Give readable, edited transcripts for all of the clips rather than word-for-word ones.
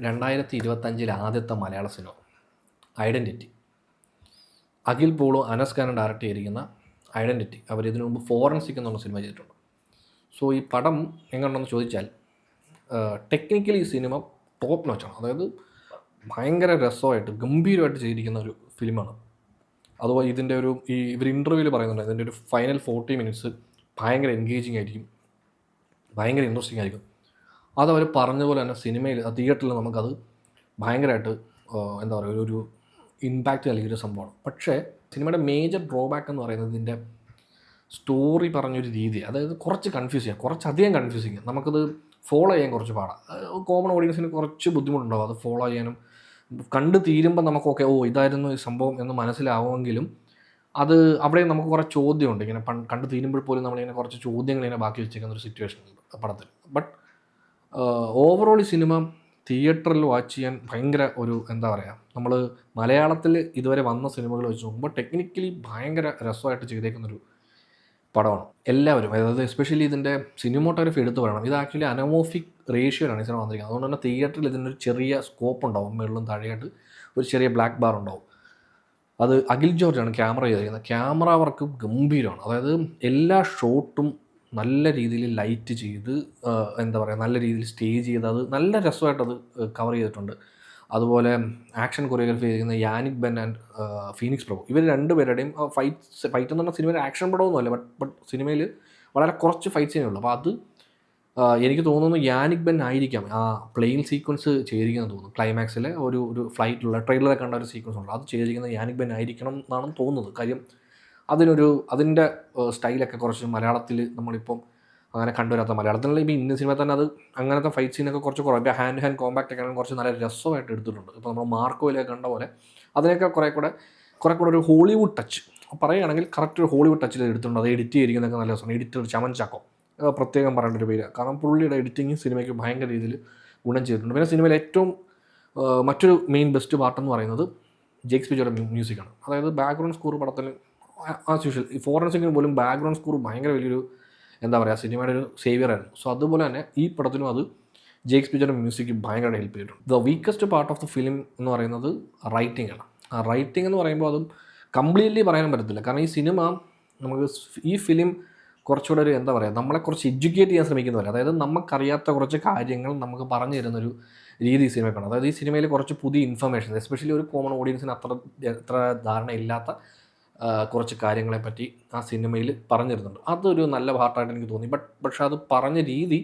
2025 ആദ്യത്തെ മലയാള cinema identity. Akhil പോളും Anas ഖാനും direct ചെയ്തിരിക്കുന്ന ഐഡൻറ്റിറ്റി. അവർ ഇതിനു മുമ്പ് ഫോറൻസിക് എന്നുള്ള സിനിമ ചെയ്തിട്ടുണ്ട്. സോ ഈ പടം എങ്ങനെയുണ്ടെന്ന് ചോദിച്ചാൽ ടെക്നിക്കലി ഈ സിനിമ ടോപ്പ് നോച്ചാണ്. അതായത് ഭയങ്കര രസമായിട്ട് ഗംഭീരമായിട്ട് ചെയ്തിരിക്കുന്ന ഒരു ഫിലിമാണ്. അതുപോലെ ഇതിൻ്റെ ഇവർ ഇൻ്റർവ്യൂവിൽ പറയുന്നുണ്ട്, ഇതിൻ്റെ ഒരു ഫൈനൽ 40 മിനിറ്റ്സ് ഭയങ്കര എൻഗേജിങ് ആയിരിക്കും, ഭയങ്കര ഇൻട്രസ്റ്റിംഗ് ആയിരിക്കും. അതവർ പറഞ്ഞ പോലെ തന്നെ സിനിമയിൽ തിയേറ്ററിൽ നമുക്കത് ഭയങ്കരമായിട്ട് എന്താ പറയുക ഒരു ഇമ്പാക്റ്റ് നൽകിയൊരു സംഭവമാണ്. പക്ഷേ സിനിമയുടെ മേജർ ഡ്രോബാക്ക് എന്ന് പറയുന്നത് ഇതിൻ്റെ സ്റ്റോറി പറഞ്ഞൊരു രീതി. അതായത് കുറച്ച് കൺഫ്യൂസിങ്, കുറച്ചധികം കൺഫ്യൂസിങ്. നമുക്കത് ഫോളോ ചെയ്യാൻ കുറച്ച് പാടാണ്. കോമൺ ഓഡിയൻസിന് കുറച്ച് ബുദ്ധിമുട്ടുണ്ടാവും അത് ഫോളോ ചെയ്യാനും. കണ്ട് തീരുമ്പോൾ നമുക്കൊക്കെ ഇതായിരുന്നു ഈ സംഭവം എന്ന് മനസ്സിലാവുമെങ്കിലും അത് അവിടെ നമുക്ക് കുറേ ചോദ്യമുണ്ട്. ഇങ്ങനെ കണ്ട് തീരുമ്പോൾ പോലും നമ്മളിങ്ങനെ കുറച്ച് ചോദ്യങ്ങൾ ഇങ്ങനെ ബാക്കി വെച്ചേക്കുന്ന ഒരു സിറ്റുവേഷൻ ഉണ്ട് പടത്തിൽ. ബട്ട് ഓവറോൾ ഈ സിനിമ തിയേറ്ററിൽ വാച്ച് ചെയ്യാൻ ഭയങ്കര എന്താ പറയുക, നമ്മൾ മലയാളത്തിൽ ഇതുവരെ വന്ന സിനിമകൾ വെച്ച് നോക്കുമ്പോൾ ടെക്നിക്കലി ഭയങ്കര രസമായിട്ട് ചെയ്തേക്കുന്നൊരു പടമാണ്. എല്ലാവരും, അതായത് എസ്പെഷ്യലി ഇതിൻ്റെ സിനിമോട്ടോഗ്രഫി എടുത്ത് പറയണം. ഇത് ആക്ച്വലി അനമോഫിക് റേഷ്യോയിലാണ് ഈ സിനിമ വന്നിരിക്കുന്നത്. അതുകൊണ്ട് തന്നെ തിയേറ്ററിൽ ഇതിനൊരു ചെറിയ സ്കോപ്പ് ഉണ്ടാവും, മുകളിലും താഴെയായിട്ട് ഒരു ചെറിയ ബ്ലാക്ക് ബാർ ഉണ്ടാവും. അത് അഖിൽ ജോർജാണ് ക്യാമറ ചെയ്തിരിക്കുന്നത്. ക്യാമറ വർക്ക് ഗംഭീരമാണ്. അതായത് എല്ലാ ഷോട്ടും നല്ല രീതിയിൽ ലൈറ്റ് ചെയ്ത് എന്താ പറയുക, നല്ല രീതിയിൽ സ്റ്റേജ് ചെയ്ത് അത് നല്ല രസമായിട്ടത് കവർ ചെയ്തിട്ടുണ്ട്. അതുപോലെ ആക്ഷൻ കൊറിയോഗ്രാഫി ചെയ്തിരിക്കുന്ന യാനിക് ബെൻ ആൻഡ് ഫീനിക്സ് പ്രഭു, ഇവർ രണ്ടുപേരുടെയും ഫൈറ്റ് എന്ന് പറഞ്ഞാൽ സിനിമയിൽ ആക്ഷൻ പടമൊന്നുമല്ല, ബട്ട് സിനിമയിൽ വളരെ കുറച്ച് ഫൈറ്റ് സീനേ ഉള്ളൂ. അപ്പോൾ അത് എനിക്ക് തോന്നുന്നു യാനിക് ബെൻ ആയിരിക്കാം ആ പ്ലെയിൻ സീക്വൻസ് ചെയ്തിരിക്കുന്നത് തോന്നുന്നു. ക്ലൈമാക്സിലെ ഒരു ഫ്ലൈറ്റിലുള്ള ട്രെയിലറെ കണ്ട ഒരു സീക്വൻസ് ഉണ്ട്, അത് ചെയ്തിരിക്കുന്നത് യാനിക് ബെൻ ആയിരിക്കണം എന്നാണ് തോന്നുന്നത്. കാര്യം അതിൻ്റെ സ്റ്റൈലൊക്കെ കുറച്ച് മലയാളത്തിൽ നമ്മളിപ്പം അങ്ങനെ കണ്ടുവരാത്ത, മലയാളത്തിലുള്ള ഇപ്പോൾ ഇന്ത്യൻ സിനിമ തന്നെ അത് അങ്ങനത്തെ ഫൈറ്റ് സീനൊക്കെ കുറച്ച് കുറവ്. ഇപ്പോൾ ഹാൻഡ് കോമ്പാക്റ്റ് ഒക്കെ ആണെങ്കിൽ കുറച്ച് നല്ല രസമായിട്ട് എടുത്തിട്ടുണ്ട്. ഇപ്പോൾ നമ്മൾ മാർക്കോയിലൊക്കെ കണ്ട പോലെ അതിനൊക്കെ കുറേ കൂടെ ഒരു ഹോളിവുഡ് ടച്ച് പറയുകയാണെങ്കിൽ കറക്റ്റ് ഒരു ഹോളിവുഡ് ടച്ചിൽ എടുത്തിട്ടുണ്ട്. അത് എഡിറ്റ് ചെയ്തിരിക്കുന്നതൊക്കെ നല്ല രസമാണ്. എഡിറ്റർ ചമൻ ചാക്കോ പ്രത്യേകം പറയേണ്ട ഒരു പേര്. കാരണം പുള്ളിയുടെ എഡിറ്റിങ് സിനിമയ്ക്ക് ഭയങ്കര രീതിയിൽ ഗുണം ചെയ്തിട്ടുണ്ട്. പിന്നെ സിനിമയിൽ ഏറ്റവും മറ്റൊരു മെയിൻ ബെസ്റ്റ് പാർട്ടെന്ന് പറയുന്നത് ജേക്സ് ബിജോയുടെ മ്യൂസിക്കാണ്. അതായത് ബാക്ക്ഗ്രൗണ്ട് സ്കോർ പടത്തിന് ആസ് യൂഷ്വൽ ഈ ഫോറൻസിക്കിന് പോലും ബാക്ക്ഗ്രൗണ്ട് സ്കോർ ഭയങ്കര വലിയൊരു എന്താ പറയുക സിനിമയുടെ ഒരു സേവിയറായിരുന്നു. സോ അതുപോലെ തന്നെ ഈ പടത്തിനും അത് ജേക്സ് ബിജോയുടെ മ്യൂസിക് ഭയങ്കരമായിട്ട് ഹെൽപ്പ് ചെയ്തിട്ടുണ്ട്. The weakest part of the film എന്ന് പറയുന്നത് റൈറ്റിംഗ് ആണ്. ആ റൈറ്റിംഗ് എന്ന് പറയുമ്പോൾ അതും കംപ്ലീറ്റ്ലി പറയാനും പറ്റത്തില്ല. കാരണം ഈ സിനിമ നമുക്ക് ഈ ഫിലിം കുറച്ചുകൂടെ എന്താ പറയുക, നമ്മളെ കുറച്ച് എഡ്യൂക്കേറ്റ് ചെയ്യാൻ ശ്രമിക്കുന്നതല്ല. അതായത് നമുക്കറിയാത്ത കുറച്ച് കാര്യങ്ങൾ നമുക്ക് പറഞ്ഞു തരുന്നൊരു രീതി ഈ സിനിമയ്ക്കാണ്. അതായത് ഈ സിനിമയിൽ കുറച്ച് പുതിയ ഇൻഫർമേഷൻ, എസ്പെഷ്യലി ഒരു കോമൺ ഓഡിയൻസിന് അത്ര ധാരണയില്ലാത്ത കുറച്ച് കാര്യങ്ങളെപ്പറ്റി ആ സിനിമയിൽ പറഞ്ഞിരുന്നുണ്ട്. അതൊരു നല്ല പാർട്ടായിട്ട് എനിക്ക് തോന്നി. പക്ഷേ അത് പറഞ്ഞ രീതി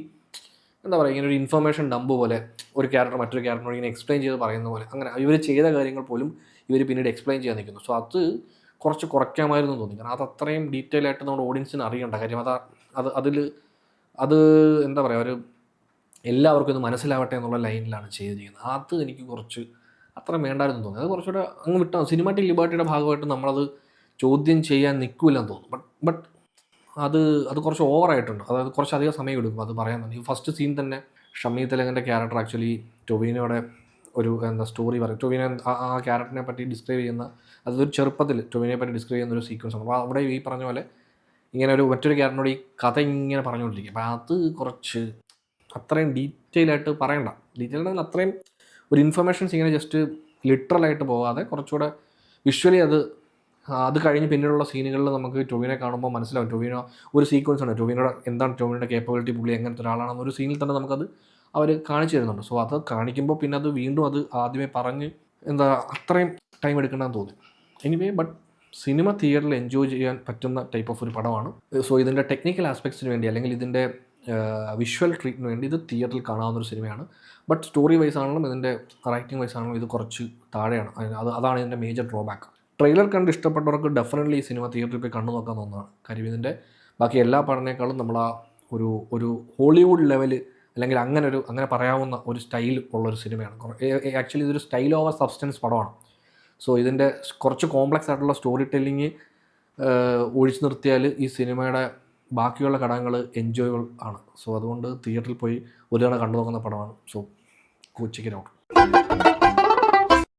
എന്താ പറയുക, ഇങ്ങനെ ഒരു ഇൻഫർമേഷൻ ഡംപ് പോലെ ഒരു ക്യാരക്ടർ മറ്റൊരു ക്യാരക്ടറോട് ഇങ്ങനെ എക്സ്പ്ലെയിൻ ചെയ്ത് പറയുന്ന പോലെ, അങ്ങനെ ഇവർ ചെയ്ത കാര്യങ്ങൾ പോലും ഇവർ പിന്നീട് എക്സ്പ്ലെയിൻ ചെയ്യാൻ നിൽക്കുന്നു. സോ അത് കുറച്ച് കുറയ്ക്കാമായിരുന്നു തോന്നി. കാരണം അത് അത്രയും ഡീറ്റെയിൽ ആയിട്ട് നമ്മുടെ ഓഡിയൻസിന് അറിയേണ്ട കാര്യം അത് എന്താ പറയുക, എല്ലാവർക്കും ഇത് മനസ്സിലാവട്ടെ എന്നുള്ള ലൈനിലാണ് ചെയ്തിരിക്കുന്നത്. അത് എനിക്ക് കുറച്ച് അത്ര വേണ്ടായിരുന്നു തോന്നി. അത് കുറച്ചുകൂടെ അങ്ങ് വിട്ടാൽ സിനിമാറ്റിക് ലിബർട്ടിയുടെ ഭാഗമായിട്ട് നമ്മളത് ചോദ്യം ചെയ്യാൻ നിൽക്കില്ലെന്ന് തോന്നുന്നു. ബട്ട് അത് കുറച്ച് ഓവറായിട്ടുണ്ട്. അതായത് കുറച്ചധികം സമയം എടുക്കും അത് പറയാൻ തന്നെ. ഈ ഫസ്റ്റ് സീൻ തന്നെ ഷമി തെലങ്കിൻ്റെ ക്യാരക്ടർ ആക്ച്വലി ടൊവിനോയുടെ സ്റ്റോറി പറയും. ടൊവിനോ ആ ക്യാരക്ടറിനെ പറ്റി ഡിസ്ക്രൈബ് ചെയ്യുന്ന, അതൊരു ചെറുപ്പത്തിൽ ടൊവിനോയെ പറ്റി ഡിസ്ക്രൈബ് ചെയ്യുന്ന ഒരു സീക്വൻസ് ആണ്. അപ്പോൾ അവിടെ ഈ പറഞ്ഞ പോലെ ഇങ്ങനെ മറ്റൊരു ക്യാരക്ടറിനോട് ഈ കഥ ഇങ്ങനെ പറഞ്ഞുകൊണ്ടിരിക്കും. അപ്പോൾ അത് കുറച്ച് അത്രയും ഡീറ്റെയിൽ ആയിട്ട് പറയണ്ട. ഡീറ്റെയിൽ ആണെങ്കിൽ അത്രയും ഒരു ഇൻഫർമേഷൻസ് ഇങ്ങനെ ജസ്റ്റ് ലിറ്ററലായിട്ട് പോകാതെ കുറച്ചുകൂടെ വിഷ്വലി അത് കഴിഞ്ഞ് പിന്നീടുള്ള സീനുകളിൽ നമുക്ക് ടൊവിനോയെ കാണുമ്പോൾ മനസ്സിലാവും. ടൊവിനോ ഒരു സീക്വൻസ് ആണ്, ടൊവിനോയുടെ കേപ്പബിലിറ്റി, പുള്ളി എങ്ങനത്തെ ഒരാളാണെന്ന് ഒരു സീനിൽ തന്നെ നമുക്കത് അവർ കാണിച്ചു തരുന്നുണ്ട്. സോ അത് കാണിക്കുമ്പോൾ പിന്നെ അത് വീണ്ടും ആദ്യമേ പറഞ്ഞ് അത്രയും ടൈം എടുക്കണമെന്ന് തോന്നി. എനിവേ ബട്ട് സിനിമ തിയേറ്ററിൽ എൻജോയ് ചെയ്യാൻ പറ്റുന്ന ടൈപ്പ് ഓഫ് ഒരു പടമാണ്. സോ ഇതിൻ്റെ ടെക്നിക്കൽ ആസ്പെക്ട്സിന് വേണ്ടി അല്ലെങ്കിൽ ഇതിൻ്റെ വിഷ്വൽ ട്രീറ്റിന് വേണ്ടി ഇത് തിയേറ്ററിൽ കാണാവുന്നൊരു സിനിമയാണ്. ബട്ട് സ്റ്റോറി വൈസ് ആണെങ്കിലും ഇതിൻ്റെ റൈറ്റിംഗ് വൈസ് ആണെങ്കിലും ഇത് കുറച്ച് താഴെയാണ്. അതാണ് ഇതിൻ്റെ മേജർ ഡ്രോബാക്ക്. ട്രെയിലർ കണ്ട് ഇഷ്ടപ്പെട്ടവർക്ക് ഡെഫിനറ്റ്ലി ഈ സിനിമ തിയേറ്ററിൽ പോയി കണ്ടു നോക്കാൻ തോന്നുന്നതാണ്. കാര്യം ഇതിൻ്റെ ബാക്കി എല്ലാ പഠനേക്കാളും നമ്മൾ ഒരു ഹോളിവുഡ് ലെവൽ അല്ലെങ്കിൽ അങ്ങനെ പറയാവുന്ന ഒരു സ്റ്റൈൽ ഉള്ളൊരു സിനിമയാണ്. ആക്ച്വലി ഇതൊരു സ്റ്റൈൽ ഓവർ സബ്സ്റ്റൻസ് പടമാണ്. സോ ഇതിൻ്റെ കുറച്ച് കോംപ്ലക്സ് ആയിട്ടുള്ള സ്റ്റോറി ടെല്ലിങ് ഒഴിച്ചു നിർത്തിയാൽ ഈ സിനിമയുടെ ബാക്കിയുള്ള ഘടകങ്ങൾ എൻജോയബിൾ ആണ്. സോ അതുകൊണ്ട് തിയേറ്ററിൽ പോയി ഒരു തവണ കണ്ടു നോക്കുന്ന പടമാണ്. So check it out.